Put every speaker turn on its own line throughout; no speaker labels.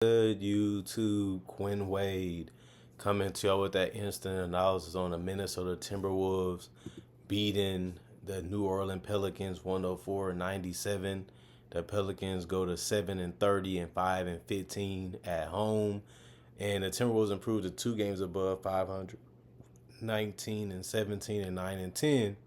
Good YouTube, Quinn Wade coming to y'all with that instant analysis on the Minnesota Timberwolves beating the New Orleans Pelicans 104-97. The Pelicans go to 7-30 and 5-15 at home, and the Timberwolves improved to 2 games above 500, 19-17 and 9-10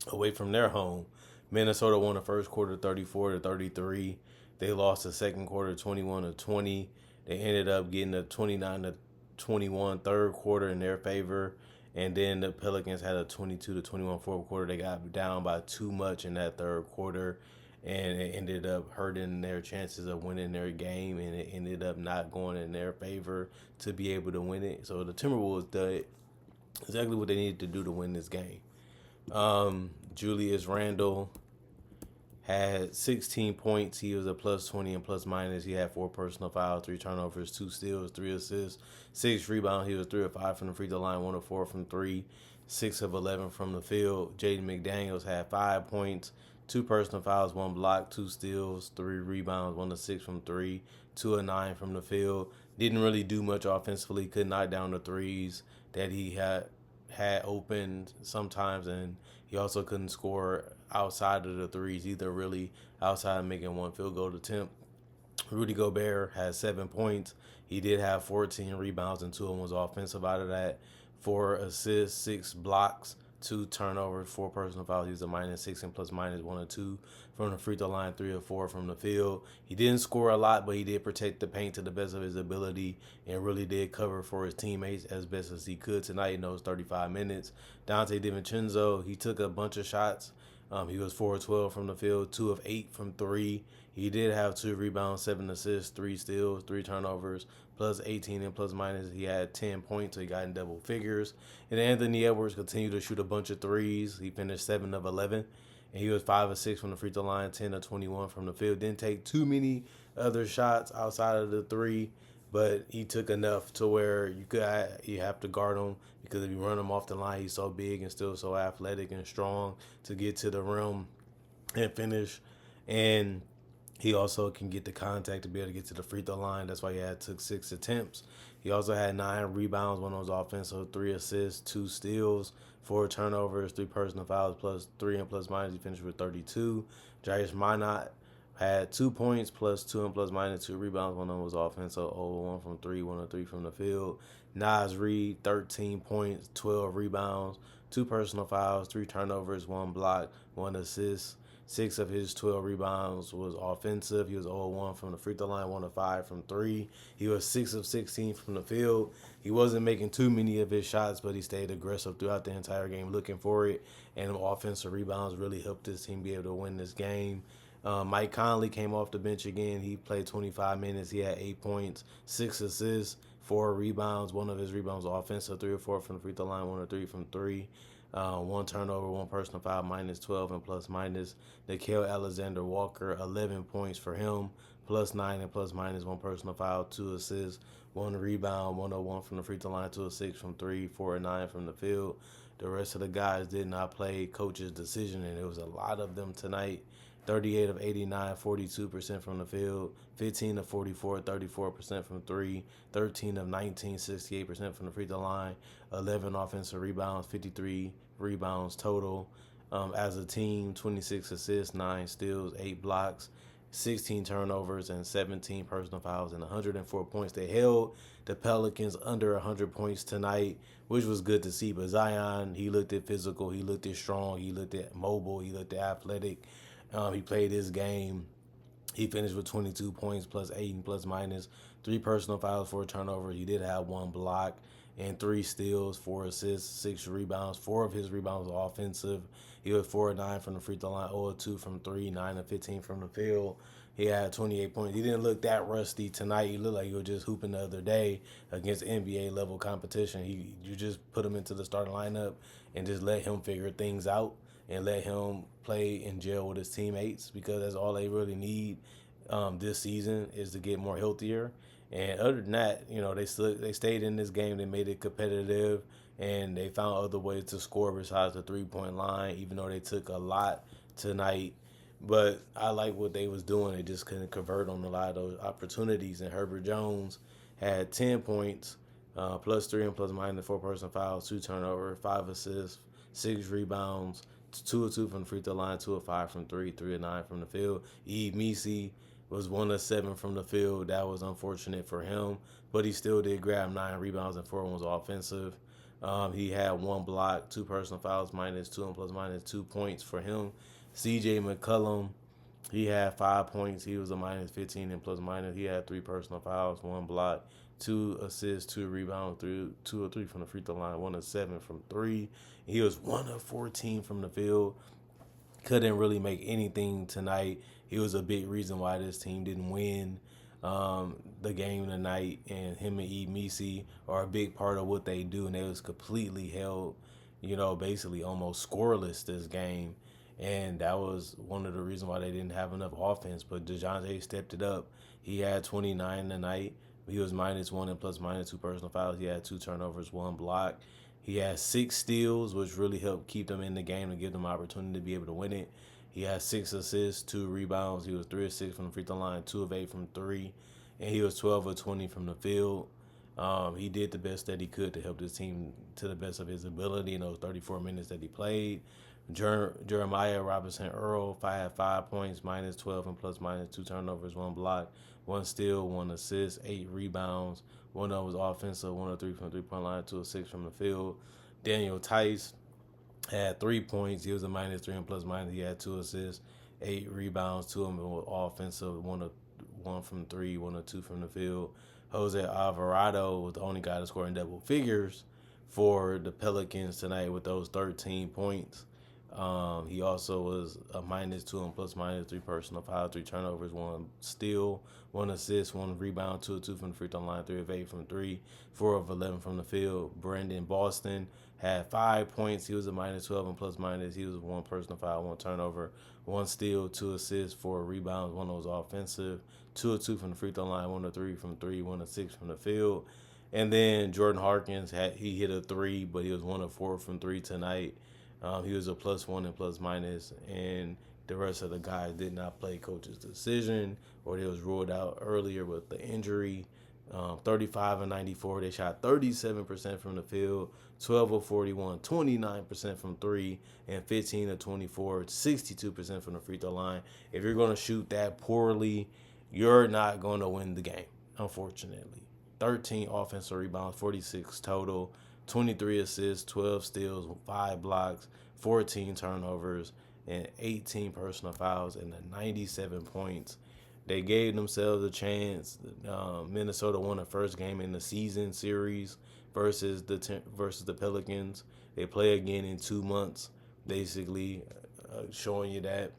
away from their home. Minnesota won the first quarter 34-33. They lost the second quarter 21-20. They ended up getting a 29-21 third quarter in their favor. And then the Pelicans had a 22-21 fourth quarter. They got down by too much in that third quarter, and it ended up hurting their chances of winning their game, and it ended up not going in their favor to be able to win it. So the Timberwolves did exactly what they needed to do to win this game. Julius Randle had 16 points. He was a plus 20 and plus minus. He had 4 personal fouls, 3 turnovers, 2 steals, 3 assists, 6 rebounds. He was 3 of 5 from the free throw line, 1 of 4 from 3, 6 of 11 from the field. Jaden McDaniels had 5 points, 2 personal fouls, 1 block, 2 steals, 3 rebounds, 1 of 6 from 3, 2 of 9 from the field. Didn't really do much offensively. Could knock down the threes that he had opened sometimes, and he also couldn't score outside of the threes either, really, outside of making 1 field goal attempt. Rudy Gobert had 7 points. He did have 14 rebounds, and 2 of them was offensive out of that. 4 assists, 6 blocks, 2 turnovers, 4 personal fouls. He was a -6 and plus minus 1 or 2 from the free throw line, 3 or 4 from the field. He didn't score a lot, but he did protect the paint to the best of his ability and really did cover for his teammates as best as he could tonight in those 35 minutes. Dante DiVincenzo, he took a bunch of shots. He was 4 of 12 from the field, 2 of 8 from 3. He did have 2 rebounds, 7 assists, 3 steals, 3 turnovers, plus 18 and plus minus. He had 10 points, so he got in double figures. And Anthony Edwards continued to shoot a bunch of threes. He finished 7 of 11, and he was 5 of 6 from the free throw line, 10 of 21 from the field. Didn't take too many other shots outside of the 3, but he took enough to where you have to guard him, because if you run him off the line, he's so big and still so athletic and strong to get to the rim and finish. And he also can get the contact to be able to get to the free throw line. That's why he took 6 attempts. He also had 9 rebounds, 1 of those offensive, 3 assists, 2 steals, 4 turnovers, 3 personal fouls, plus 3 and plus minus. He finished with 32. Jairus Minot had 2 points, plus 2 and plus minus, 2 rebounds. 1 of them was offensive, 0-1 from 3, 1 of 3 from the field. Nas Reed, 13 points, 12 rebounds, 2 personal fouls, 3 turnovers, 1 block, 1 assist. 6 of his 12 rebounds was offensive. He was 0-1 from the free throw line, 1 of 5 from 3. He was 6 of 16 from the field. He wasn't making too many of his shots, but he stayed aggressive throughout the entire game looking for it. And the offensive rebounds really helped his team be able to win this game. Mike Conley came off the bench again. He played 25 minutes. He had 8 points, 6 assists, 4 rebounds. 1 of his rebounds was offensive, 3 or 4 from the free throw line, 1 or 3 from 3. 1 turnover, 1 personal foul, -12 and plus minus. Nickeil Alexander-Walker, 11 points for him, plus 9 and plus minus, 1 personal foul, 2 assists, 1 rebound, 101 from the free throw line, 2 of 6 from 3, 4 and 9 from the field. The rest of the guys did not play coach's decision, and there was a lot of them tonight. 38 of 89, 42% from the field, 15 of 44, 34% from 3, 13 of 19, 68% from the free throw line, 11 offensive rebounds, 53 rebounds total. As a team, 26 assists, 9 steals, 8 blocks, 16 turnovers, and 17 personal fouls, and 104 points. They held the Pelicans under 100 points tonight, which was good to see. But Zion, he looked at physical, he looked at strong, he looked at mobile, he looked at athletic. He played his game. He finished with 22 points, plus 8 and plus minus, 3 personal fouls, 4 turnovers. He did have 1 block and 3 steals, 4 assists, 6 rebounds. 4 of his rebounds were offensive. He was 4 of 9 from the free throw line, 0 of 2 from 3, 9 of 15 from the field. He had 28 points. He didn't look that rusty tonight. He looked like he was just hooping the other day against NBA level competition. You just put him into the starting lineup and just let him figure things out and let him play and gel with his teammates, because that's all they really need this season, is to get more healthier. And other than that, they stayed in this game. They made it competitive, and they found other ways to score besides the 3-point line, even though they took a lot tonight. But I like what they was doing. They just couldn't convert on a lot of those opportunities. And Herbert Jones had 10 points, plus 3 and plus minus 4 personal fouls, 2 turnovers, 5 assists, 6 rebounds, 2 of 2 from the free throw line, 2 of 5 from 3, 3 of 9 from the field. Misi was 1 of 7 from the field. That was unfortunate for him, but he still did grab 9 rebounds and 4 was offensive. He had 1 block, 2 personal fouls, minus 2 and plus minus 2 points for him. CJ McCollum, he had 5 points. He was a minus 15 and plus minus. He had 3 personal fouls, 1 block, 2 assists, 2 rebounds, 2 or 3 from the free throw line, 1 of 7 from 3. He was 1 of 14 from the field. Couldn't really make anything tonight. He was a big reason why this team didn't win the game tonight. And him and Misi are a big part of what they do. And they was completely held, basically almost scoreless this game. And that was one of the reasons why they didn't have enough offense. But DeJounte stepped it up. He had 29 tonight. He was minus 1 and plus minus 2 personal fouls. He had 2 turnovers, 1 block. He had 6 steals, which really helped keep them in the game and give them opportunity to be able to win it. He had 6 assists, 2 rebounds. He was 3 of 6 from the free throw line, 2 of 8 from 3. And he was 12 of 20 from the field. He did the best that he could to help his team to the best of his ability in those 34 minutes that he played. Jeremiah Robinson Earl had 5 points, minus 12 and plus minus 2 turnovers, 1 block, 1 steal, 1 assist, 8 rebounds. 1 of them was offensive, 1 of 3 from the 3-point line, 2 of 6 from the field. Daniel Tice had 3 points. He was a minus 3 and plus minus. He had 2 assists, 8 rebounds. 2 of them were offensive, 1 from 3, 1 of 2 from the field. Jose Alvarado was the only guy to score in double figures for the Pelicans tonight with those 13 points. He also was a minus 2 and plus minus 3 personal foul, 3 turnovers, 1 steal, 1 assist, 1 rebound, 2 of 2 from the free throw line, 3 of 8 from 3, 4 of 11 from the field. Brandon Boston had 5 points. He was a minus 12 and plus minus. He was 1 personal foul, 1 turnover, 1 steal, 2 assists, 4 rebounds, 1 was offensive, 2 of 2 from the free throw line, 1 of 3 from 3, 1 of 6 from the field. And then Jordan Harkins he hit a 3, but he was 1 of 4 from 3 tonight. He was a plus 1 and plus minus, and the rest of the guys did not play coach's decision, or they was ruled out earlier with the injury. 35 and 94. They shot 37% from the field, 12 of 41, 29% from 3, and 15 of 24, 62% from the free throw line. If you're going to shoot that poorly, you're not going to win the game, unfortunately. 13 offensive rebounds, 46 total. 23 assists, 12 steals, 5 blocks, 14 turnovers, and 18 personal fouls, and 97 points. They gave themselves a chance. Minnesota won the first game in the season series versus the Pelicans. They play again in 2 months, basically showing you that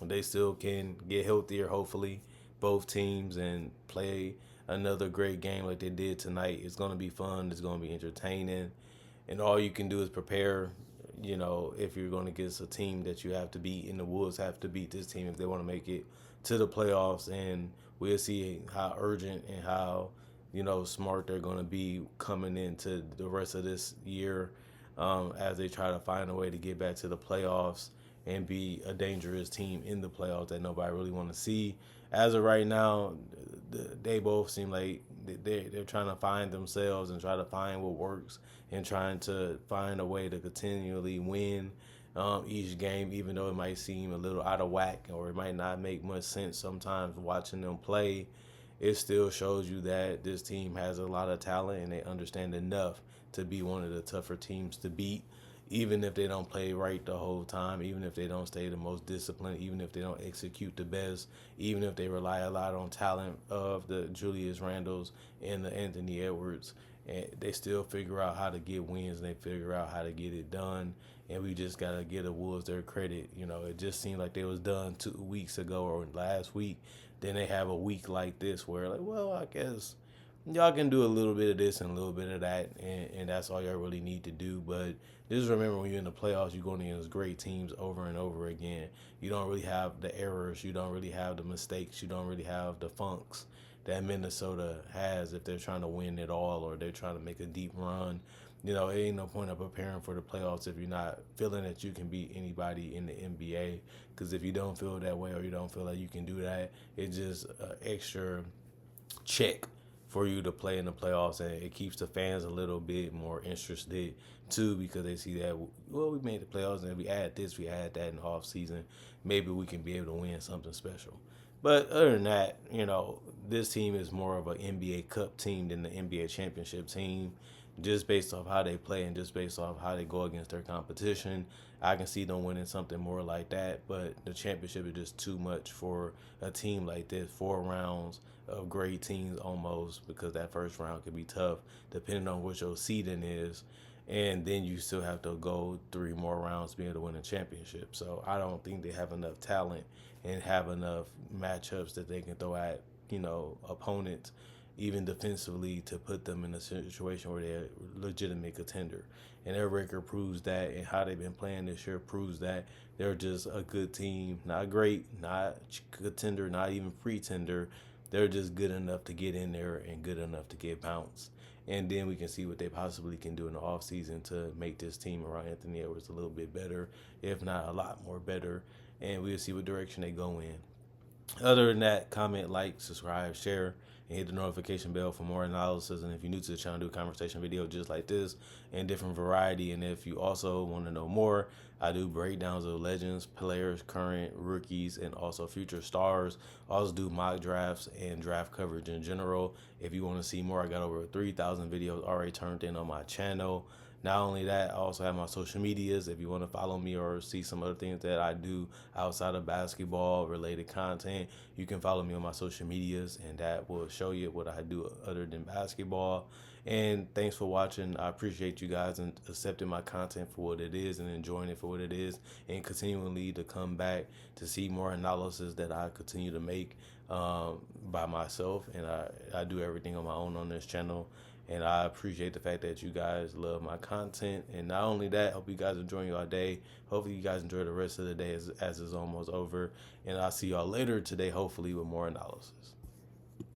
they still can get healthier, hopefully, both teams, and play another great game like they did tonight. It's going to be fun. It's going to be entertaining. And all you can do is prepare, if you're going to get a team that you have to beat, and the Wolves have to beat this team if they want to make it to the playoffs. And we'll see how urgent and how, smart they're going to be coming into the rest of this year as they try to find a way to get back to the playoffs and be a dangerous team in the playoffs that nobody really want to see. As of right now, they both seem like they're trying to find themselves and try to find what works and trying to find a way to continually win each game, even though it might seem a little out of whack or it might not make much sense sometimes watching them play. It still shows you that this team has a lot of talent and they understand enough to be one of the tougher teams to beat. Even if they don't play right the whole time, even if they don't stay the most disciplined, even if they don't execute the best, even if they rely a lot on talent of the Julius Randles and the Anthony Edwards, and they still figure out how to get wins and they figure out how to get it done. And we just got to give the Wolves their credit. It just seemed like they was done 2 weeks ago or last week. Then they have a week like this where, I guess y'all can do a little bit of this and a little bit of that, and that's all y'all really need to do. But just remember, when you're in the playoffs, you're going against great teams over and over again. You don't really have the errors. You don't really have the mistakes. You don't really have the funks that Minnesota has if they're trying to win it all or they're trying to make a deep run. You know, it ain't no point of preparing for the playoffs if you're not feeling that you can beat anybody in the NBA. Because if you don't feel that way or you don't feel like you can do that, it's just an extra check for you to play in the playoffs, and it keeps the fans a little bit more interested too because they see that, well, we made the playoffs and we add this, we add that in the off season, maybe we can be able to win something special. But other than that, you know, this team is more of an NBA Cup team than the NBA championship team, just based off how they play and just based off how they go against their competition. I can see them winning something more like that, but the championship is just too much for a team like this. 4 rounds of great teams almost, because that first round can be tough depending on what your seeding is. And then you still have to go 3 more rounds to be able to win a championship. So I don't think they have enough talent and have enough matchups that they can throw at, you know, opponents, even defensively, to put them in a situation where they're a legitimate contender. And their record proves that, and how they've been playing this year proves that they're just a good team. Not great, not contender, not even pretender. They're just good enough to get in there and good enough to get bounced. And then we can see what they possibly can do in the offseason to make this team around Anthony Edwards a little bit better, if not a lot more better. And we'll see what direction they go in. Other than that, comment, like, subscribe, share, and hit the notification bell for more analysis. And if you're new to the channel, do a conversation video just like this and different variety. And if you also want to know more, I do breakdowns of legends, players, current, rookies, and also future stars. I also do mock drafts and draft coverage in general. If you want to see more, I got over 3,000 videos already turned in on my channel. Not only that, I also have my social medias. If you want to follow me or see some other things that I do outside of basketball related content, you can follow me on my social medias, and that will show you what I do other than basketball. And thanks for watching. I appreciate you guys and accepting my content for what it is and enjoying it for what it is, and continually to come back to see more analysis that I continue to make by myself. And I do everything on my own on this channel. And I appreciate the fact that you guys love my content. And not only that, hope you guys enjoying your day. Hopefully you guys enjoy the rest of the day as it's almost over. And I'll see y'all later today, hopefully with more analysis.